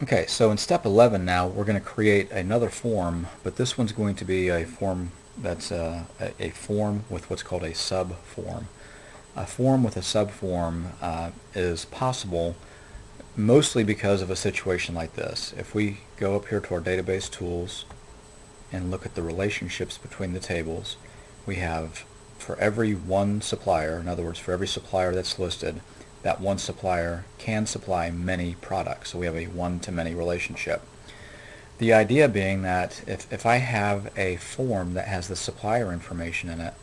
Okay, so in step 11 now we're going to create another form, but this one's going to be a form that's a form with what's called a subform. A form with a subform is possible mostly because of a situation like this. If we go up here to our database tools and look at the relationships between the tables, we have for every one supplier, in other words for every supplier that's listed, that one supplier can supply many products. So we have a one-to-many relationship. The idea being that if I have a form that has the supplier information in it,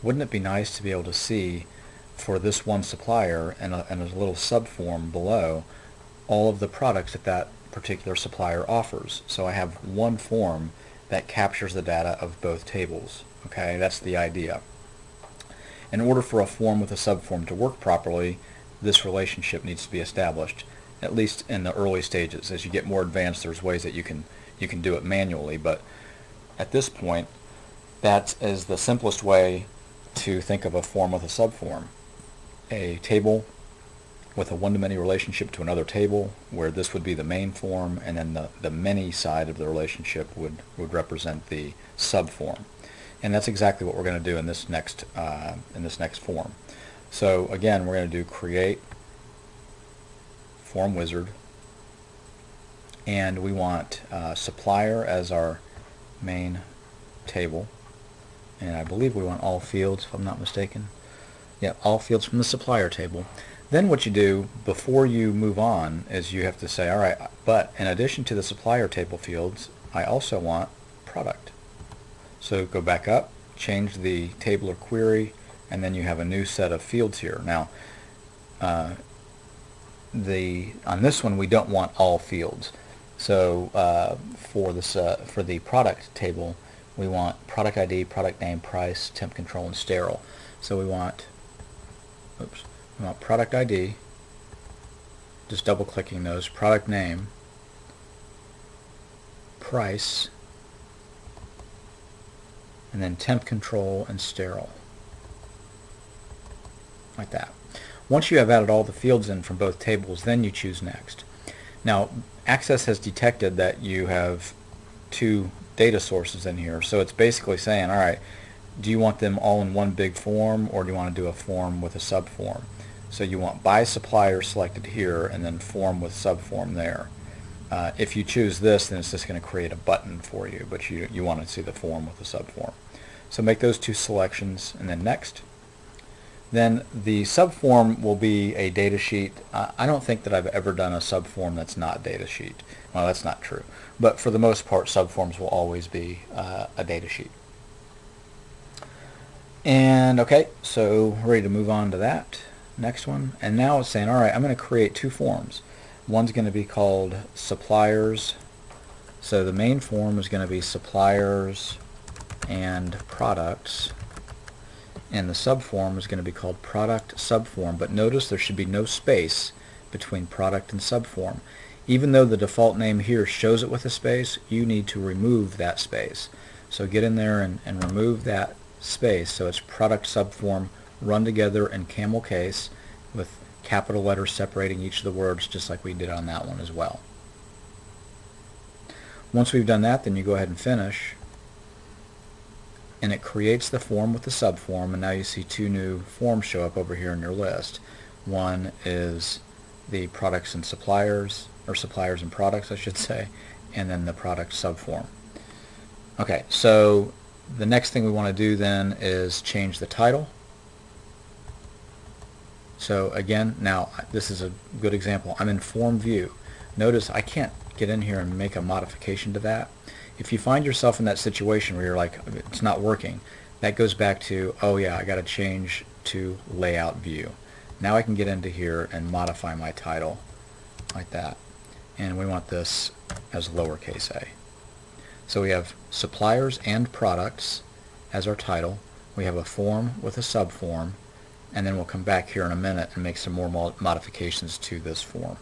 wouldn't it be nice to be able to see for this one supplier and a little subform below all of the products that that particular supplier offers? So I have one form that captures the data of both tables. Okay, that's the idea. In order for a form with a subform to work properly, this relationship needs to be established, at least in the early stages. As you get more advanced, there's ways that you can do it manually, but at this point, that is the simplest way to think of a form with a subform. A table with a one-to-many relationship to another table, where this would be the main form, and then the many side of the relationship would represent the subform. And that's exactly what we're going to do in this next form. So again, we're going to do create form wizard, and we want supplier as our main table, and I believe we want all fields, if I'm not mistaken. Yeah, all fields from the supplier table. Then what you do before you move on is you have to say, all right, but in addition to the supplier table fields, I also want product. So go back up, change the table or query, and then you have a new set of fields here. Now, on this one we don't want all fields. So for the product table, we want product ID, product name, price, temp control, and sterile. So we want product ID, just double clicking those, product name, price, and then temp control and sterile, like that. Once you have added all the fields in from both tables, then you choose next. Now, Access has detected that you have two data sources in here, so it's basically saying, all right, do you want them all in one big form, or do you want to do a form with a subform? So you want by supplier selected here, and then form with subform there. If you choose this, then it's just going to create a button for you, but you want to see the form with the subform. So make those two selections, and then next. Then the subform will be a data sheet. I don't think that I've ever done a subform that's not data sheet. Well, that's not true. But for the most part, subforms will always be a data sheet. And okay, so we're ready to move on to that next one. And now it's saying, all right, I'm going to create two forms. One's going to be called suppliers. So the main form is going to be suppliers and products, and the subform is going to be called product subform. But notice there should be no space between product and subform. Even though the default name here shows it with a space, you need to remove that space. So get in there and remove that space, so it's product subform run together in camel case with capital letters separating each of the words, just like we did on that one as well. Once we've done that, then you go ahead and finish, and it creates the form with the subform, and now you see two new forms show up over here in your list. One is the products and suppliers, or suppliers and products I should say, and then the product subform. Okay, so the next thing we want to do then is change the title. So again, now this is a good example. I'm in form view. Notice I can't get in here and make a modification to that. If you find yourself in that situation where you're like, it's not working, that goes back to, oh yeah, I got to change to layout view. Now I can get into here and modify my title like that. And we want this as lowercase a. So we have suppliers and products as our title. We have a form with a subform, and then we'll come back here in a minute and make some more modifications to this form.